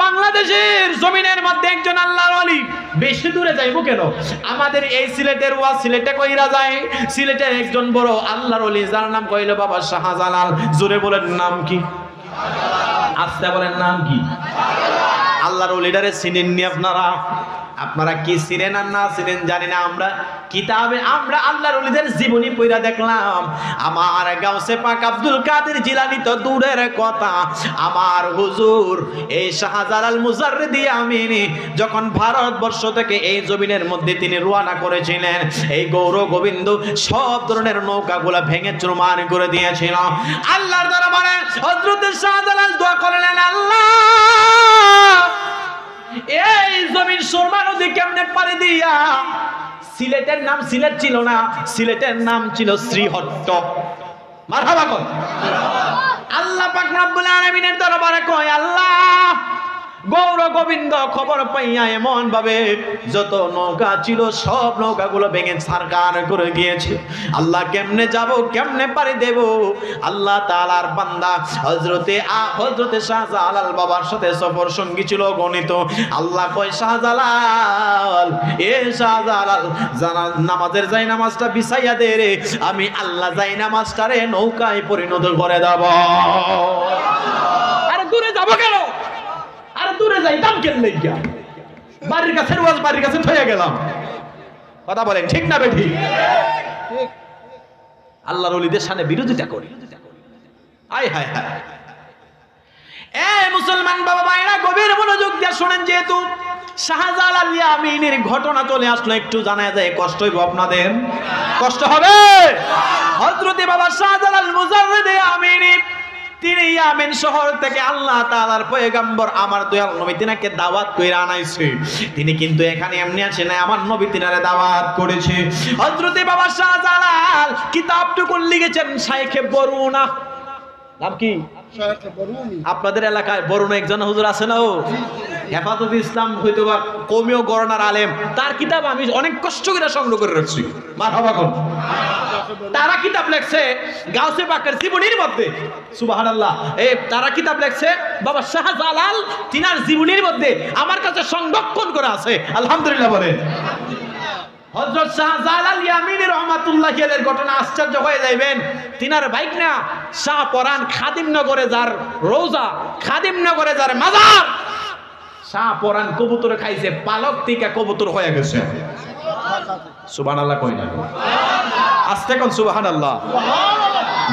বাংলাদেশের জমিনের মধ্যে একজন আল্লাহর ওলি। বেশি দূরে যাইবো কেন, আমাদের এই সিলেটের ওয়া সিলেটে কইরা যায়। সিলেটের একজন বড় আল্লাহর ওলি, যার নাম কইল বাবা শাহজালাল। জোরে বলেন নাম কি? আস্তে বলেন নাম কি? আল্লাহর ওলিটারে চিনেননি আপনারা? আপনারা কি চিনেন আর না চিনেন জানি না। আমরা কিতাবে আমরা আল্লাহর ওলিদের জীবনী পড়া দেখলাম। আমার গাউসে পাক আব্দুল কাদের জিলানী তো দূরের কথা, আমার হুজুর এই শাহজালাল মুজাররিদি আমিনী যখন ভারতবর্ষ থেকে এই জমিনের মধ্যে তিনি রওনা করেছিলেন, এই গৌর গোবিন্দ সব ধরনের নৌকাগুলা ভেঙে চুরমার করে দিয়েছিল। আল্লাহর দরবারে হযরত শাহজালাল দোয়া করলেন, আল্লাহ এই জমিন সুরমা নদী কেমনে পাড়ি দিয়া। সিলেটের নাম সিলেট ছিল না, সিলেটের নাম ছিল শ্রীহট্ট। মারহাবা কর। আল্লাহ পাক রব্বুল আলামিনের দরবারে কয়, আল্লাহ গৌর গোবিন্দ খবর পাইয়া এমন ভাবে যত নৌকা ছিল সব নৌকাগুলো ভেঙে ছারখার করে গিয়েছে। আল্লাহ কেমনে যাব, কেমনে পারি দেব। আল্লাহ তাআলার বান্দা হযরতে শাহজালাল বাবার সাথে সফর সঙ্গী ছিল গণিত। আল্লাহ কয়, শাহজালাল এ শাহজালাল নামাজের যাই নামাজটা বিছাইয়া দে রে, আমি আল্লাহ যাই নামাজটারে নৌকায় পরিণত করে দেব। আরে দূরে যাব কেন, আর দূরে যাইতাম কেন লাগিয়া? বাড়ির কাছে রোজ বাড়ির কাছে থয়ে গেলাম। কথা বলেন ঠিক না বেঠিক? আল্লাহর ওলিদের সামনে বিরোধিতা করি। আয় হায় হায়। এ মুসলমান বাবা ভাইরা গভীর মনোযোগ দিয়ে শুনেন। যেহেতু শাহজালাল ইয়ামিনীর ঘটনা চলে আসলো, একটু জানা যায় কষ্ট হইব আপনাদের। কষ্ট হবে। হযরতে বাবা শাহজালাল মুজাররিদি আমিনী তিনি ইয়ামেন শহর থেকে আল্লাহ তাআলার পয়গম্বর আমার দয়াল নবী তিনাকে দাওয়াত কইরা আনাইছে। তিনি কিন্তু এখানে এমনি আসে না, আমার নবী তিনারে দাওয়াত করেছে। হযরতে বাবা শাহজালাল কিতাবটুকু লিখেছেন শাইখে বরুনা। নাম কি? শাইখে বরুনি। আপনাদের এলাকায় বরুনা একজন হুজুর আছে না? ও হেফাজত ইসলাম হয়তো বা কওমীয় গণনার আলেম, তার কিতাব আমি অনেক কষ্ট করে সংগ্রহ করে রাখছি। মারহাবা কোন। তারা কিতাব লেখছে গাউসে পাকের জীবনীর মধ্যে। সুবহানাল্লাহ। তারা কিতাব লেখছে বাবা শাহজালাল তিনার জীবনীর মধ্যে আমার কাছে সংরক্ষণ করা আছে। আলহামদুলিল্লাহ বলেন। হযরত শাহজালাল ইয়ামিনী রাহমাতুল্লাহি আলাইহির ঘটনা আশ্চর্য হয়ে যাবেন। তিনার বাইক না শাহপরান খাদিমনগরে যার রোজা, খাদিমনগরে যার মাজার, শাহপরান কবুতর খাইছে, পালক থেকে কবুতর হয়ে গেছে। সুবহানাল্লাহ কই না? আস্তে কোন সুবহানাল্লাহ।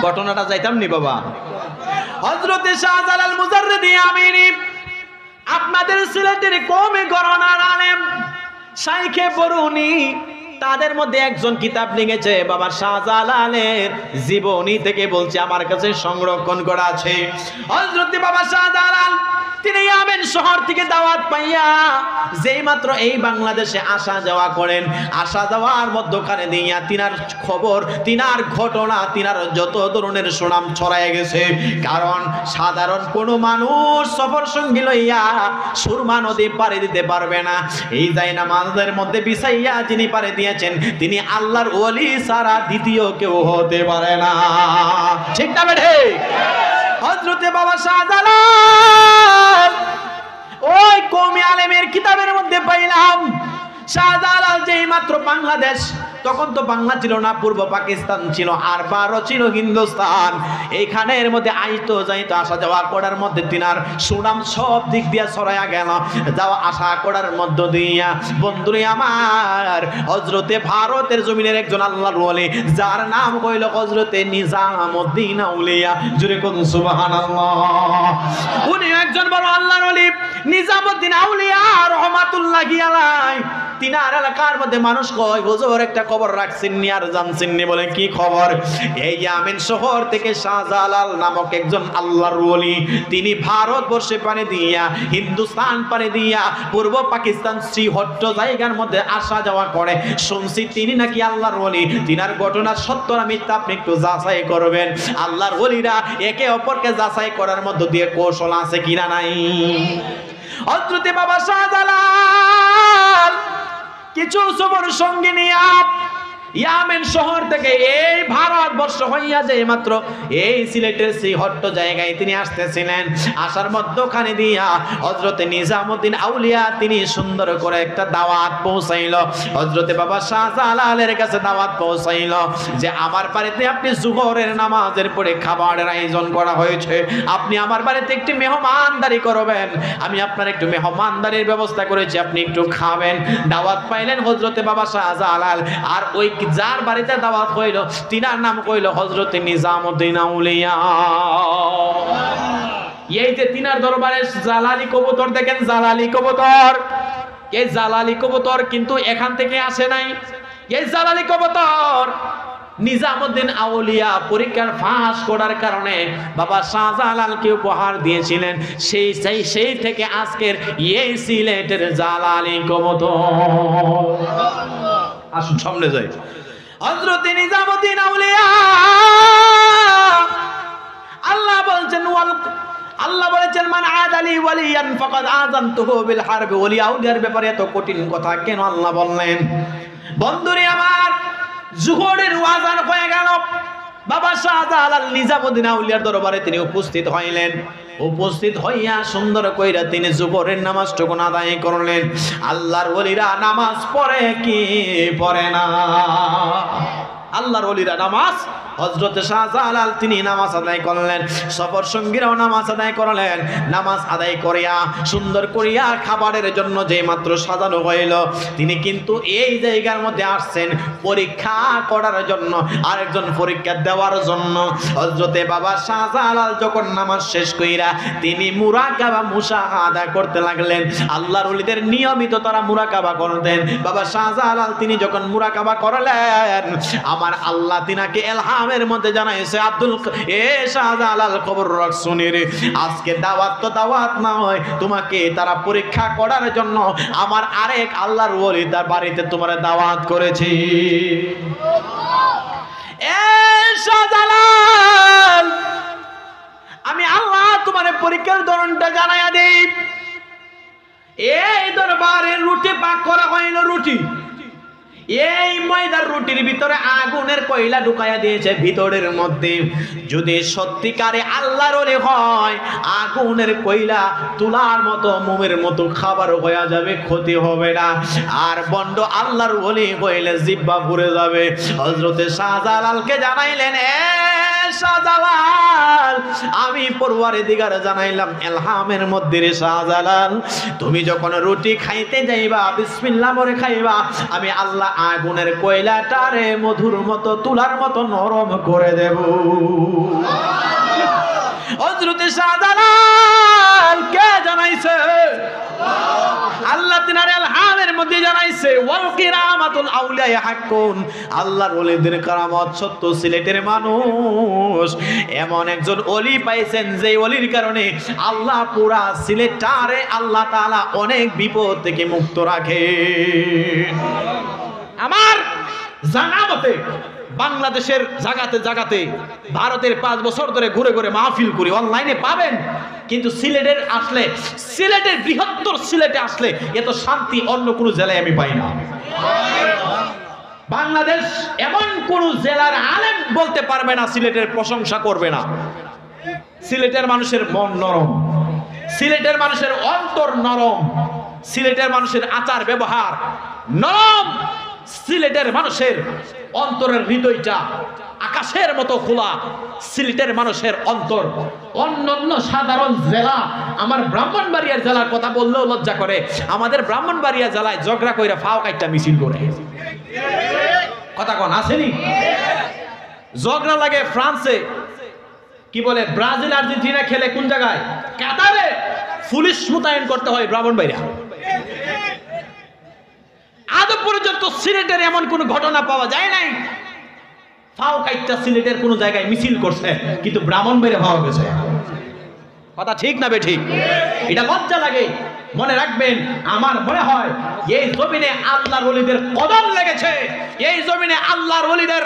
ঘটনাটা যাইতাম নি বাবা। হযরতে শাহজালাল মুজাররিদি আমিনী আপনাদের সিলেটের কওমে গণনার আলেম শাইখে বরুনি, তাদের মধ্যে একজন কিতাব লিখেছে বাবা শাহজালালের জীবনী থেকে বলছে, আমার কাছে সংরক্ষণ করা আছে। হযরতে বাবা শাহজালাল তিনি ইয়ামেন শহর থেকে দাওয়াত পাইয়া যেই মাত্র এই বাংলাদেশে আসা যাওয়া করেন, আসা যাওয়ার মধ্যখানে দিয়া তিনার খবর, তিনার ঘটনা, তিনার যত ধরনের সুনাম ছড়ায় গেছে। কারণ সাধারণ কোনো মানুষ সফর সঙ্গী লইয়া সুরমা নদী পাড়ি দিতে পারবে না। এই যাই নামাজের মধ্যে বিছাইয়া যিনি পাড়ি দিয়েছেন তিনি আল্লাহর ওলি ছাড়া দ্বিতীয় কেউ হতে পারে না। ঠিক না বেঠে? হযরতে বাবা শাহজালাল ওই কওমি আলেমের কিতাবের মধ্যে পাইলাম শাহজালাল যেই মাত্র বাংলাদেশ, তখন তো বাংলা ছিল না, পূর্ব পাকিস্তান ছিল, আর 12 ছিল হিন্দুস্তান। এইখানের মধ্যে আইতো যাইতো আসা যাওয়া করার মধ্যে তিনার সুনাম সব দিক দিয়া ছড়াইয়া গেল। যাওয়া আসা করার মধ্য দিয়া বন্ধুরে আমার হযরতে ভারতের জমিনের একজন আল্লাহর ওলি যার নাম কইল হযরতে নিজামউদ্দিন আউলিয়া। জোরে কোন সুবহানাল্লাহ। উনি একজন বড় আল্লাহর ওলি নিজামউদ্দিন আউলিয়া রাহমাতুল্লাহি আলাইহি। তিনার এলাকার মধ্যে মানুষ কয়, হুজুর একটা খবর রাখছেননি আর জানছেননি? বলে কি খবর? এই ইয়ামেন শহর থেকে শাহজালাল নামক একজন আল্লাহর ওলি তিনি ভারতবর্ষে পাড়ি দিয়া, হিন্দুস্তান পাড়ি দিয়া, পূর্ব পাকিস্তান শ্রীহট্ট জায়গার মধ্যে আসা যাওয়া করে। শুনছি তিনি নাকি আল্লাহর ওলি। তিনার ঘটনা সত্য না মিথ্যা আপনি একটু যাচাই করবেন। আল্লাহর ওলিরা একে অপরকে যাচাই করার মধ্য দিয়ে কৌশল আছে কিনা নাই। হযরতে বাবা শাহজালাল কিছু সবর সঙ্গে নিয়ে ইয়ামেন শহর থেকে এই ভারতবর্ষ হইয়া যে মাত্র এই সিলেটের সেই হট্ট জায়গায় তিনি আসতেছিলেন। আসার মধ্যখানে দিয়া হযরতে নিজামউদ্দিন আউলিয়া তিনি সুন্দর করে একটা দাওয়াত পৌঁছাইল। হযরতে বাবা শাহজালালের কাছে দাওয়াত পৌঁছাইল যে আমার বাড়িতে আপনি জোহরের নামাজের পরে খাবারের আয়োজন করা হয়েছে, আপনি আমার বাড়িতে একটি মেহমানদারি করবেন, আমি আপনার একটু মেহমানদারির ব্যবস্থা করেছি, আপনি একটু খাবেন। দাওয়াত পাইলেন হযরতে বাবা শাহজালাল। আর ওই যার বাড়িতে দাওয়াত হইল তিনার নাম কইল হযরতে নিজামউদ্দিন আউলিয়া। এই যে তিনার দরবারে জালালি কবুতর দেখেন, জালালি কবুতর, এই জালালি কবুতর কিন্তু এখান থেকে আসে নাই। এই জালালি কবুতর নিজামউদ্দিন আউলিয়া পরীক্ষার ফাঁস করার কারণে বাবা শাহজালালকে উপহার দিয়েছিলেন। সেই থেকে আজকের এই সিলেটের জালালি কবুতর। আসুন সামনে যাই। হযরত নিজামউদ্দিন আউলিয়া আল্লাহ বলেছেন মান আদালি ওয়ালিয়ান ফাকাদ আযানতুহু বিল হারব। ওলি আউলিয়ার ব্যাপারে এত কঠিন কথা কেন আল্লাহ বললেন? বন্ধুরে আমার, জোহরের আযান হয়ে গেল, বাবা শাহজালাল নিজামউদ্দিন আউলিয়ার দরবারে তিনি উপস্থিত হইলেন। উপস্থিত হইয়া সুন্দর কইরা তিনি জোহরের নামাজটুকু আদায় করলেন। আল্লাহর ওলিরা নামাজ পড়ে কি পড়ে না? আল্লাহর ওলিরা নামাজ, হযরতে শাহজালাল তিনি নামাজ আদায় করলেন, সফর সঙ্গীরাও নামাজ আদায় করলেন। নামাজ আদায় করিয়া সুন্দর করিয়া খাবারের জন্য যে মাত্র সাজানো হইল, তিনি কিন্তু এই জায়গার মধ্যে আসছেন পরীক্ষা করার জন্য, আরেকজন পরীক্ষা দেওয়ার জন্য। হযরতে বাবা শাহজালাল যখন নামাজ শেষ কইরা তিনি মুরাকাবা মুশাহাদা করতে লাগলেন। আল্লাহর ওলিদের নিয়মিত তারা মুরাকাবা করতেন। বাবা শাহজালাল তিনি যখন মুরাকাবা করলেন, আমার আল্লাহ তিনাকে এলহামের মধ্যে জানাইছে, আব্দুল শাহজালাল খবর রাখছুনি রে, আজকে দাওয়াত তো দাওয়াত না হয়, তোমাকে তারা পরীক্ষা করার জন্য আমার আরেক আল্লাহর ওলি তার বাড়িতে তোমার দাওয়াত করেছি। এ শাহজালাল, আমি আল্লাহ তোমার পরীক্ষার ধরনটা জানাইয়া দেই। এই দরবারে রুটি পাক করা হইল, রুটি, এই ময়দার রুটির ভিতরে আগুনের কয়লা ঢুকাইয়া দিয়েছে ভিতরের মধ্যে। যদি সত্যিকারে আল্লাহর ওলি হয়, আগুনের কয়লা তুলার মতো মোমের মতো খাবার হয়ে যাবে, ক্ষতি হবে না। আর বন্ড আল্লাহর ওলি হইলে জিহ্বা পুড়ে যাবে। হযরতে শাহজালালকে জানাইলেন, এ শাহজালাল, আমি পরওয়ারদিগার জানাইলাম এলহামের মধ্যে রে শাহজালাল, তুমি যখন রুটি খাইতে যাইবা বিসমিল্লাহ বলে খাইবা, আমি আল্লাহ আগুনের কয়লাটারে মধুর মতো তুলার মতো নরম করে দেব। হযরতে শাহজালাল কে জানাইছে? আল্লাহ তিনার এলহামের মধ্যে জানাইছে, ওয়াল কিরামাতুল আউলিয়া হাক্কুন, আল্লাহর ওলিদের কারামত সত্য। সিলেটের মানুষ এমন একজন ওলি পাইছেন যে ওলির কারণে আল্লাহ পুরা সিলেটটারে আল্লাহ তাআলা অনেক বিপদ থেকে মুক্ত রাখে। আমার জানা মতে বাংলাদেশের জায়গাতে জায়গাতে ভারতের 5 বছর ধরে ঘুরে ঘুরে মাহফিল করি, অনলাইনে পাবেন, কিন্তু সিলেটের আসলে, সিলেটের বৃহত্তর সিলেটে আসলে এত শান্তি অন্য কোনো জেলায় আমি পাই না। বাংলাদেশ এমন কোন জেলার আলেম বলতে পারবে না সিলেটের প্রশংসা করবে না। সিলেটের মানুষের মন নরম, সিলেটের মানুষের অন্তর নরম, সিলেটের মানুষের আচার ব্যবহার নরম, সিলেটের মানুষের অন্তরের হৃদয়টা আকাশের মতো খোলা। সিলেটের মানুষের অন্তর অন্যান্য সাধারণ জেলা, আমার ব্রাহ্মণবাড়িয়ার জেলার কথা বললেও লজ্জা করে, আমাদের ব্রাহ্মণবাড়িয়া জেলায় ঝগড়া কইরা ফাও কাইটা মিছিল করে, কথা কোন আসেনি? ঝগড়া লাগে ফ্রান্সে, কি বলে ব্রাজিল আর্জেন্টিনা খেলে কোন জায়গায়, কাতারে, পুলিশ মোতায়েন করতে হয় ব্রাহ্মণবাড়িয়া। আজ পর্যন্ত সিলেটের এমন কোন ঘটনা পাওয়া যায় নাই ফাও কাইটা সিলেটের কোন জায়গায় মিছিল করছে, কিন্তু ব্রাহ্মণবাড়িয়া পাওয়া গেছে। কথা ঠিক না বে ঠিক? এটা লজ্জা লাগে। মনে রাখবেন, আমার মনে হয় এই জমিনে আল্লাহর ওলিদের কদম লেগেছে, এই জমিনে আল্লাহর ওলিদের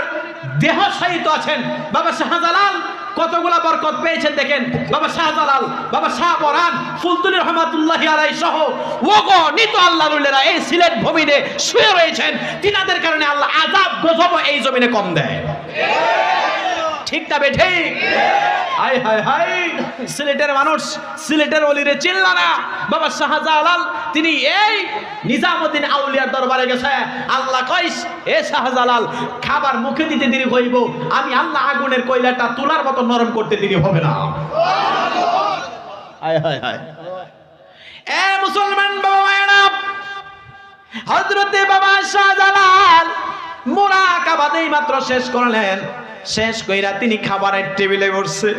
দেহ শায়িত আছেন। বাবা শাহজালাল কতগুলা বরকত পেয়েছেন দেখেন। বাবা শাহজালাল, বাবা শাহ পরান, ফুলতুলি রহমাতুল্লাহি আলাইহি সহ অগণিত আল্লাহর ওলিরা এই সিলেট ভূমিতে শুয়ে রয়েছেন। তিনাদের কারণে আল্লাহ আযাব গজব এই জমিনে কম দেয়। ঠিক না বেঠে? হায় হায় হায়, সিলেটের মানুষ সিলেটের অলিরে চিনল না। বাবা শাহজালাল তিনি এই নিজামুদ্দিন আউলিয়ার দরবারে গেছে। আল্লাহ কইস, এ শাহজালাল খাবার মুখে দিতে দেরি হইব, আমি আল্লাহ আগুনের কয়লাটা তুলার মতো নরম করতে দেরি হবে না। হায় হায় হায়, এ মুসলমান বাবা, হযরতে বাবা শাহজালাল মুরাকাবাতেই মাত্র শেষ করলেন। শেষ কইরা তিনি খাবারের টেবিলে বসছে।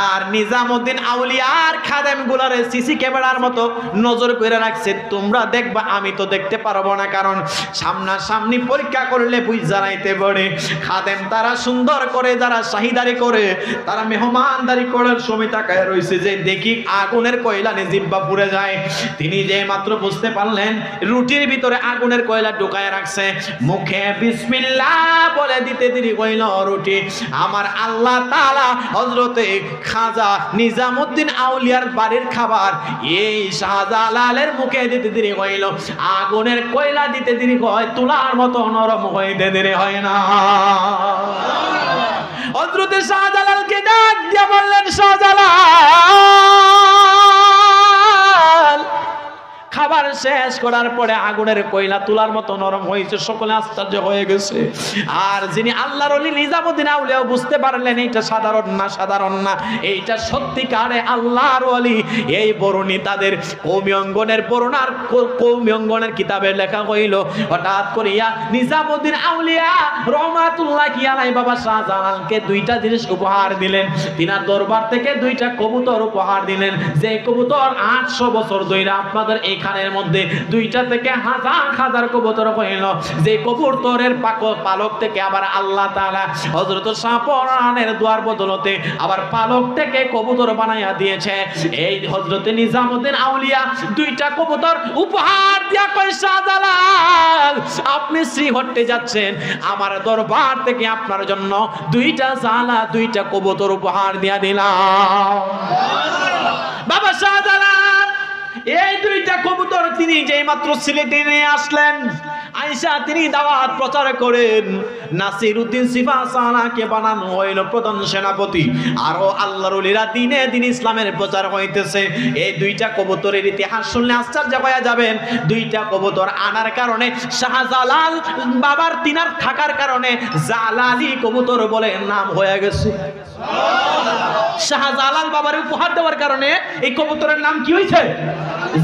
আর নিজামুদ্দিন আউলিয়ার খাদেম গুলারে সিসি ক্যামেরার মতো নজর করে রাখছে। তোমরা দেখবা, আমি তো দেখতে পারবো না, কারণ সামনাসামনি পরীক্ষা করলে বুঝা যাইতে পারে। খাদেম তারা সুন্দর করে, যারা শাহিদারি করে, তারা মেহমানদারি করার সময় তাকায় রয়েছে যে দেখি আগুনের কয়লা নিয়ে জিব্বা পুড়ে যায়। তিনি যে মাত্র বুঝতে পারলেন রুটির ভিতরে আগুনের কয়লা ঢুকায় রাখছে, মুখে বিসমিল্লাহ বলে দিতে দেরি কইল রুটি আমার আল্লাহ তাআলা হযরতে খাজা নিজামুদ্দিন আউলিয়ার বাড়ির খাবার এই শাহজালালের মুখে দিতে দেরি হইল। আগুনের কয়লা দিতে দেরি হয়, তুলার মতো নরম হইতে দেরি হয় না। হযরতে শাহজালালকে ডাক দিয়ে বললেন, শাহজালাল খাবার শেষ করার পরে আগুনের কয়লা তুলার মতো নরম হয়েছে। সকলে আশ্চর্য হয়ে গেছে। আর যিনি আল্লাহর ওলি নিজামুদ্দিন আউলিয়াও বুঝতে পারলেন এইটা সাধারণ না, সাধারণ না, এইটা সত্যিকারে আল্লাহর ওলি। এই বরণী তাদের কওমি অঙ্গনের বরণার কওমি অঙ্গনের কিতাবে লেখা হইল। হঠাৎ করিয়া নিজামুদ্দিন আউলিয়া রহমাতুল্লাহি আলাইহি বাবা শাহজালালকে দুইটা জিনিস উপহার দিলেন। তিনার দরবার থেকে দুইটা কবুতর উপহার দিলেন। যে কবুতর 800 বছর ধরে আপনাদের এই খানের মধ্যে দুইটা থেকে হাজার হাজার কবুতর হইল। যে কবুতরের পালক থেকে আবার আল্লাহ তাআলা হযরত শাহ পরানের দোয়ার বদলতে আবার পালক থেকে কবুতর বানাইয়া দিয়েছে। এই হযরত নিজামুদ্দিন আউলিয়া দুইটা কবুতর উপহার দিয়া কই, শাহজালাল আপনি শ্রীহট্টে যাচ্ছেন, আমার দরবার থেকে আপনার জন্য দুইটা জালা দুইটা কবুতর উপহার দিয়া দিলাম। বাবা শাহজালাল এই দুইটা কবুতর তিনি যেই মাত্র সিলেটে নিয়ে আসলেন, আয়েশা তিনি দাওয়াত প্রচার করেন। নাসিরউদ্দিন সিফাসানাকে বানানো হইল প্রধান সেনাপতি। আরো আল্লাহর ওলিরা দিনে দিন ইসলামের প্রচার হইতেছে। এই দুইটা কবুতরের ইতিহাস শুনলে আশ্চর্য হয়ে যাবেন। দুইটা কবুতর আনার কারণে শাহজালাল বাবার তিনার থাকার কারণে জালালি কবুতর বলে নাম হয়ে গেছে। শাহজালাল বাবার উপহার দেওয়ার কারণে এই কবুতরের নাম কি হয়েছে?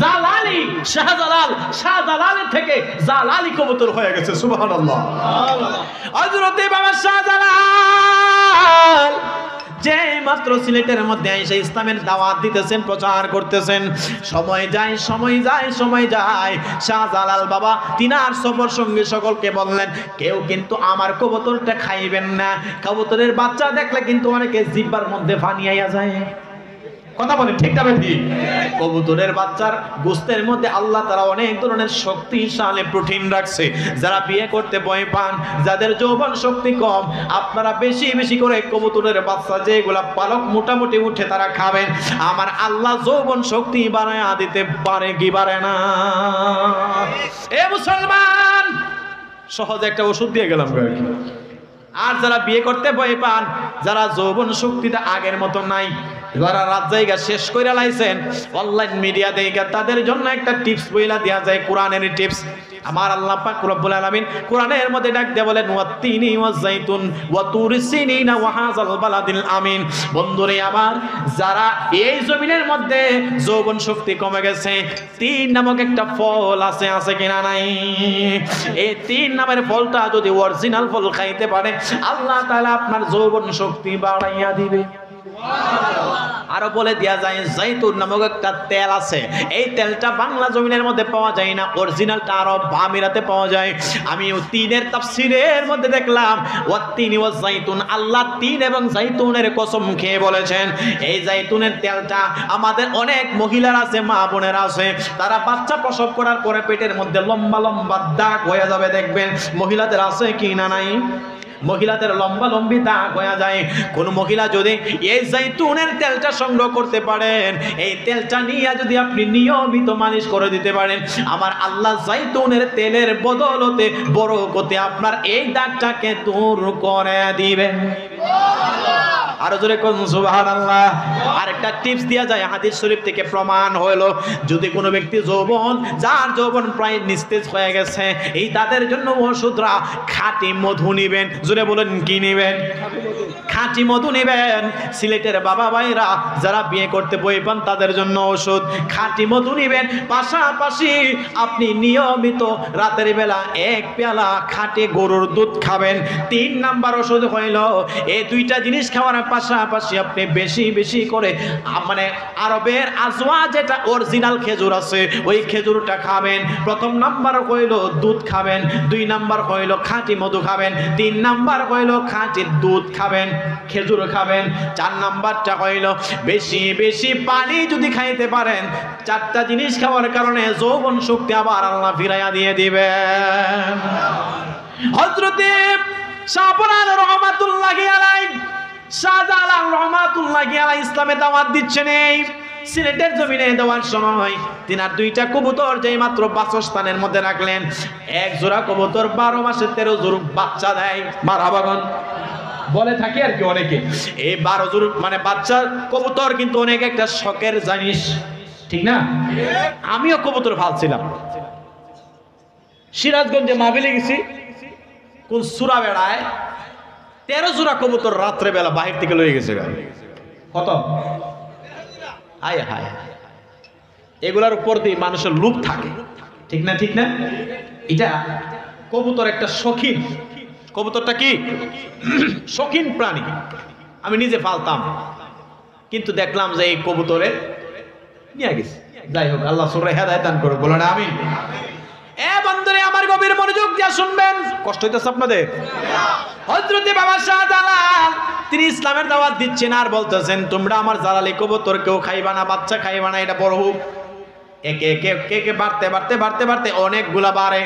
জালালি। শাহজালাল, শাহজালালের থেকে জালালি কবুতর হয়ে গেছে। সুবহানাল্লাহ। হযরতে বাবা শাহজালাল যে মাত্র সিলেটের মধ্যে এসে ইসলামের দাওয়াত দিতেছেন, প্রচার করতেছেন, সময় যায় সময় যায় সময় যায়। শাহজালাল বাবা তিনার সফর সঙ্গে সকলকে বললেন, কেউ কিন্তু আমার কবুতরটা খাইবেন না। কবুতরের বাচ্চা দেখলে কিন্তু অনেকে জিহ্বার মধ্যে পানি আইয়া যায়। কথা বলেন ঠিক না বেঠি? কবুতরের বাচ্চার গোশতের মধ্যে আল্লাহ তাআলা অনেক ধরনের শক্তিশালী প্রোটিন রাখছে। যারা বিয়ে করতে ভয় পান, যাদের যৌবন শক্তি কম, আপনারা বেশি বেশি করে কবুতরের বাচ্চা যেগুলা পালক মোটামুটি উঠে তারা খাবেন। আমার আল্লাহ যৌবন শক্তি বানায়া দিতে পারে কি পারে না? এ মুসলমান, সহজ একটা ওষুধ দিয়ে গেলাম। আর যারা বিয়ে করতে ভয় পান, যারা যৌবন শক্তিটা আগের মতো নাই, যারা রাত জায়গা শেষ করে লাইছেন অনলাইন মিডিয়া দেখা, তাদের জন্য একটা টিপস বইলা দেয়া যায়, কোরআনের টিপস। আমার আল্লাহ পাক রব্বুল আলামিন কোরআনের মধ্যে ডাক দিয়ে বলেন, ওয়াত্তিনি ওয়াযাইতুন ওয়া তুরিস সিনিনা ওয়া হাযাল বালাদিল আমিন। বন্ধুরে আমার, যারা এই জমিনের মধ্যে যৌবন শক্তি কমে গেছে, 3 নামক একটা ফল আছে, আছে কিনা নাই? এই 3 নামের ফলটা যদি অরিজিনাল ফল খাইতে পারে, আল্লাহ তাআলা আপনার যৌবন শক্তি বাড়াইয়া দিবে। আরো বলে দেয়া যায়, জাইতুন নামক একটা তেল আছে। এই তেলটা বাংলা জমিনের মধ্যে পাওয়া যায় না, অরিজিনালটা আরব আমিরাতে পাওয়া যায়। আমি 3-এর তাফসীরের মধ্যে দেখলাম, ওয়াত্তিনি ওয়াজ জাইতুন, আল্লাহ 3 এবং জাইতুনের কসম খেয়ে বলেছেন, এই জাইতুনের তেলটা আমাদের অনেক মহিলার আছে, মা বোনের আছে, তারা বাচ্চা প্রসব করার পরে পেটের মধ্যে লম্বা লম্বা দাগ হয়ে যাবে, দেখবেন মহিলাদের আছে কি না নাই? মহিলাদের লম্বা লম্বি দাগ হয়ে যায়। কোন মহিলা যদি এই জাইতুনের তেলটা সংগ্রহ করতে পারেন, এই তেলটা নিয়ে যদি আপনি নিয়মিত মালিশ করে দিতে পারেন, আমার আল্লাহ জাইতুনের তেলের বদলতে বরকতে আপনার এই দাগটাকে দূর করে দিবেন। আরো জোরে কোন সুবহানাল্লাহ। আরেকটা টিপস দেয়া যায়, হাদিস শরীফ থেকে প্রমাণ হলো, যদি কোনো ব্যক্তি যার যৌবন প্রায় নিস্তেজ হয়ে গেছে, এই তাদের জন্য ওষুধরা খাঁটি মধু নিবেন। জোরে বলেন কি নিবেন? খাঁটি মধু নিবেন। সিলেটের বাবা ভাইরা যারা বিয়ে করতে বই পান তাদের জন্য ওষুধ খাঁটি মধু নিবেন। পাশাপাশি আপনি নিয়মিত রাতের বেলা 1 পেয়ালা খাঁটি গরুর দুধ খাবেন। 3 নাম্বার ওষুধ হইল, এই দুইটা জিনিস খাওয়ার পাশাপাশি আপনি বেশি বেশি করে মানে আরবের আজওয়া যেটা অরিজিনাল খেজুর আছে ওই খেজুরটা খাবেন। প্রথম নাম্বার হইল দুধ খাবেন, 2 নাম্বার হইল খাঁটি মধু খাবেন, 3 নাম্বার হইল খাঁটি দুধ খাবেন, খেজুর খাবেন, 4 নাম্বারটা হইল বেশি বেশি পানি যদি খাইতে পারেন। 4টা জিনিস খাওয়ার কারণে যৌবন শক্তি আবার আল্লাহ ফিরাইয়া দিয়ে দিবেন। হযরতে শাহপরান রহমাতুল্লাহি আলাইহি, শাহজালাল রহমাতুল্লাহি আলাইহি ইসলামে দাওয়াত দিচ্ছেন। এই সিলেটের জমিনে দেওয়ার সময় তিনার 2টা কবুতর যেই মাত্র বাসস্থানের মধ্যে রাখলেন, 1 জোড়া কবুতর 12 মাসে 13 জোড়া বাচ্চা দেয়। মারহাবাগন বলে থাকে আর কি অনেকে। এই 12 জোড়া মানে বাচ্চা কবুতর কিন্তু অনেক একটা শখের জিনিস, ঠিক না? আমিও কবুতর পালছিলাম। সিরাজগঞ্জে মাহফিলে গেছি, কোন সুরা বেড়ায় 13 জোড়া কবুতর রাত্রে বেলা বাহির থেকে লয়ে গেছে। কত? হায় হায়, এগুলার উপর দিয়ে মানুষের লোভ থাকে, ঠিক না? ঠিক না? এটা কবুতর একটা শৌখিন, কবুতরটা কি শৌখিন প্রাণী। আমি নিজে পালতাম, কিন্তু দেখলাম যে এই কবুতরে নিয়ে গেছে। যাই হোক, আল্লাহ সূরা হেদায়েত দান করুক, বলেন আমিন। এ বন্ধুরে আমার গভীর মনোযোগ দিয়ে শুনবেন, কষ্ট হইতেছে আপনাদের? হযরতে বাবা শাহজালাল তিনি ইসলামের দাওয়াত দিচ্ছেন আর বলতেছেন, তোমরা আমার জালালি কবুতর কেউ খাইবা না, বাচ্চা খাইবা না, এটা বড় হোক। একে একে একে বাড়তে বাড়তে বাড়তে বাড়তে অনেকগুলা বাড়ে,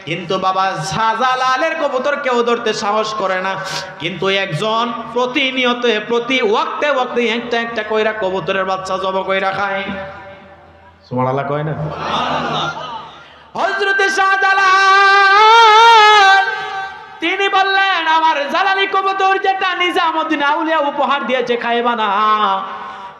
কিন্তু বাবা শাহজালালের কবুতর কেউ ধরতে সাহস করে না। কিন্তু একজন প্রতিনিয়ত প্রতি ওয়াক্তে ওয়াক্তে একটা একটা কইরা কবুতরের বাচ্চা জব কইরা খায়। সুবহানাল্লাহ কয় না? সুবহানাল্লাহ। হযরতে শাহজালাল তিনি বললেন, আমার জালালি কবুতর যেটা নিজামুদ্দিন আউলিয়া উপহার দিয়েছে খাইবা না।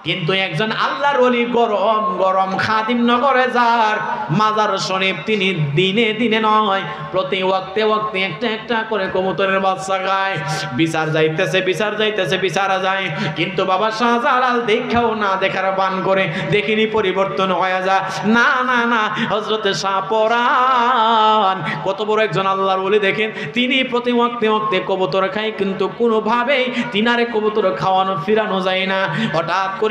কিন্তু একজন আল্লাহর ওলি গরম গরম খাদিম নগরে যার মাজার শরীফ, তিনি দিনে দিনে নয় প্রতি ওয়াক্তে ওয়াক্তে একটা একটা করে কবুতরের বাচ্চা খায়। বিচার যাইতেছে বিচার যাইতেছে বিচারা যায়, কিন্তু বাবা শাহজালাল দেখাও না দেখার বান করে দেখিনি পরিবর্তন হয়ে যায়। না না না, হযরতে শাহপরান কত বড় একজন আল্লাহর ওলি দেখেন, তিনি প্রতি ওয়াক্তে ওয়াক্তে কবুতর খায়, কিন্তু কোনোভাবেই তিনারে কবুতর খাওয়ানো ফিরানো যায় না। হঠাৎ করে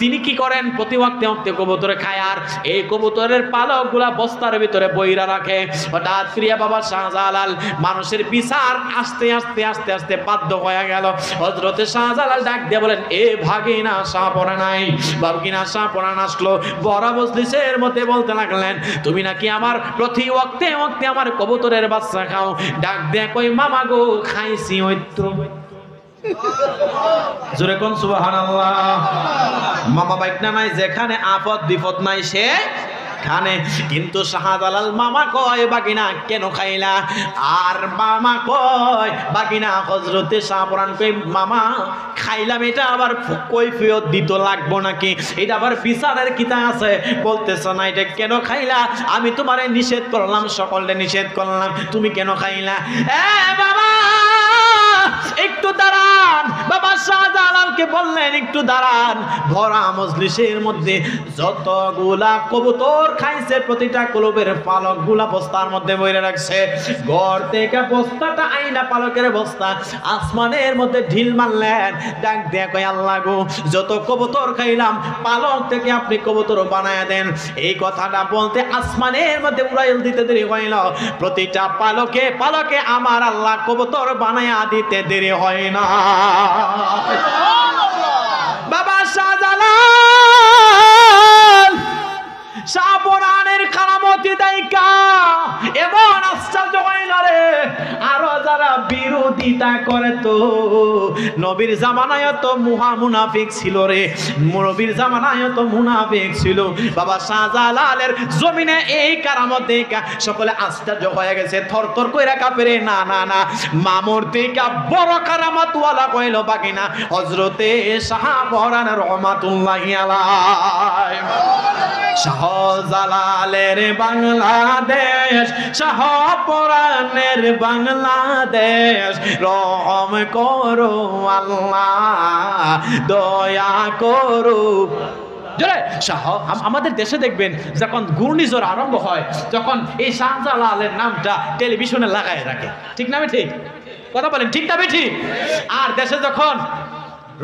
তিনি কি করেন, প্রতি ওয়াক্তে ওয়াক্তে কবুতর খায়, আর এই কবুতরের পালকগুলা বস্তার ভিতরে বইরা রাখে। হঠাৎ ক্রিয়া বাবা শাহজালাল মানুষের বিচার আস্তে আস্তে আস্তে আস্তে বাধ্য হয়ে গেল। হযরতে শাহজালাল ডাক দিয়ে বলেন, এ ভাগিনা শাহপরান নাই। ভাগিনা শাহপরান আসলো, বড় মজলিসের মধ্যে বলতে লাগলেন, তুমি নাকি আমার প্রতি ওয়াক্তে ওয়াক্তে আমার কবুতরের বাচ্চা খাও। ডাক দিয়ে কই, মামা গো খাইছি হয়তো। জোরে কোন সুবহানাল্লাহ। মামা বাইকনা নাই, যেখানে আপদ বিপদ নাই সে খানে। কিন্তু শাহজালাল মামা কয়, বাগিনা কেন খাইলা? আর মামা কয়, বাগিনা হযরতে শাহপরান কই, মামা খাইলাম, এটা আবার কৈফিয়ত দিতে লাগবো নাকি? এটা আবার বিচারের কিতা আছে? বলতেছ না এটা কেন খাইলা? আমি তোমারে নিষেধ করলাম, সকলে নিষেধ করলাম, তুমি কেন খাইলা? এ বাবা একটু দাঁড়ান। বাবা শাহজালালকে বললেন, একটু দাঁড়ান। ভরা মজলিসের মধ্যে যতগুলা কবুতর খাইছে প্রতিটা কলবের পালকগুলা বস্তার মধ্যে বইরে রাখছে। ঘর থেকে বস্তাটা আইনা পালকের বস্তা আসমানের মধ্যে ঢিল মারলেন। ডাক দিয়ে কয়, আল্লাহ গো, যত কবুতর খাইলাম পালক থেকে আপনি কবুতর বানায়া দেন। এই কথাটা বলতে আসমানের মধ্যে উড়াইল দিতে দেরি হইল। প্রতিটা পালকে পালকে আমার আল্লাহ কবুতর বানায়া দিতে দেরি হয় না। বাবা শাহজালাল শাহপরানের কারামতি দায়িকা এমন আশ্চর্য হইল রে। আরো যারা বিরোধী চিন্তা করে তো নবীর জামানায় তো মুনাফিক ছিল রে, নবীর জামানায় তো মুনাফিক ছিল। বাবা শাহজালালের জমিনে এই কারামত দেখা সকলে আশ্চর্য হয়ে গেছে, থরথর কইরা কাঁপে। না না না, মামুর থেকে বড় কারামত ওয়ালা কইলো বাকি না হযরতে শাহপরান রহমাতুল্লাহি আলাইহি। শাহজালালের বাংলাদেশ, শাহপরানের বাংলাদেশ, রহম করো আল্লাহ, দয়া করো। আমাদের দেশে দেখবেন যখন ঘূর্ণিঝড় আরম্ভ হয় তখন এই শাহজালালের নামটা টেলিভিশনে লাগায় রাখে, ঠিক না ঠিক? কথা বলেন ঠিক না ঠিক? আর দেশে যখন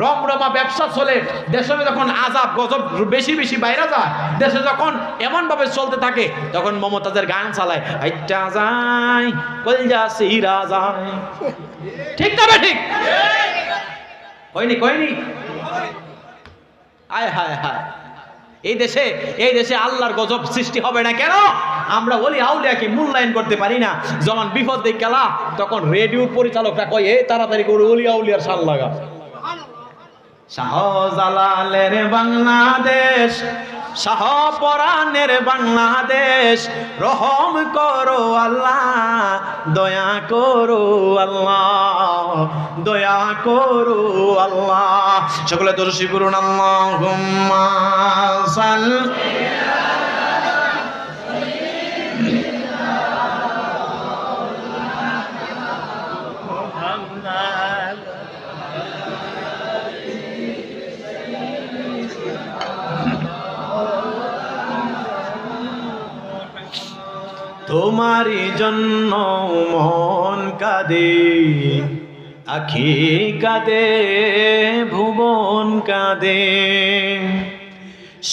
রমরমা ব্যবসা চলে, দেশে যখন আযাব গজব বেশি বেশি বাইরে যায়, দেশে যখন এমন ভাবে চলতে থাকে তখন মমতাজের গান চালায়, আইটা যায় কলজা সিরা যায়, ঠিক না ঠিক? কইনি কইনি? আয় হায় হায়, এই দেশে আল্লাহর গজব সৃষ্টি হবে না কেন? আমরা ওলি আউলিয়াকে মূল্যায়ন করতে পারি না। যখন বিপদ দেখে গেলা তখন রেডিওর পরিচালকরা কয় এই তাড়াতাড়ি করে ওলি আউলিয়ার শান লাগা। শাহজালালের বাংলাদেশ, শাহপরানের বাংলাদেশ, রহম করো আল্লাহ, দয়া করো আল্লাহ, দয়া করো আল্লাহ। সকলে দরুদ পড়ুন, আল্লাহুম্মা সাল্লি তোমারই জন্য মন কাঁদে, আখি কাঁদে, ভুবন কাঁদে,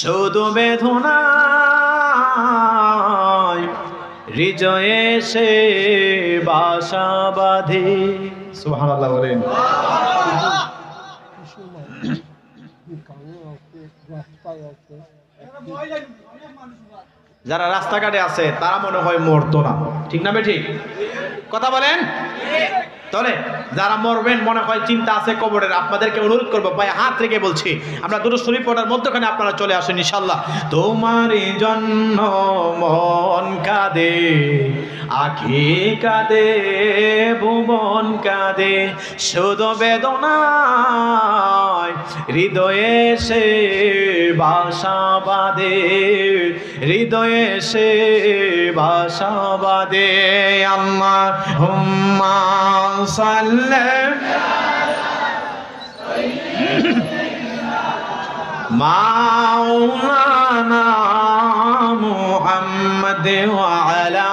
শুধু বেদনায় হৃদয়ে সে বাসা বাঁধে। সুবহানাল্লাহ বলেন। যারা রাস্তাঘাটে আছে তারা মনে হয় মরতো না, ঠিক না ঠিক? কথা বলেন। তাহলে যারা মরবেন মনে হয় চিন্তা আছে কবরের, আপনাদেরকে অনুরোধ করবো ভাই হাত রেখে বলছি, আমরা দুরূদ শরীফ পড়ার মধ্যখানে আপনারা চলে আসেন ইনশাআল্লাহ। তোমারই জন্য মন কাঁদে, আখি কাঁদে, ভুবন কাঁদে, শুধু বেদনায় হৃদয়ে সে বাসা বাঁধে, হৃদয়ে সে বাসা বাঁধে। আল্লাহুম্মা সাল্লি মাওলানা মুহাম্মদ ওয়া আলা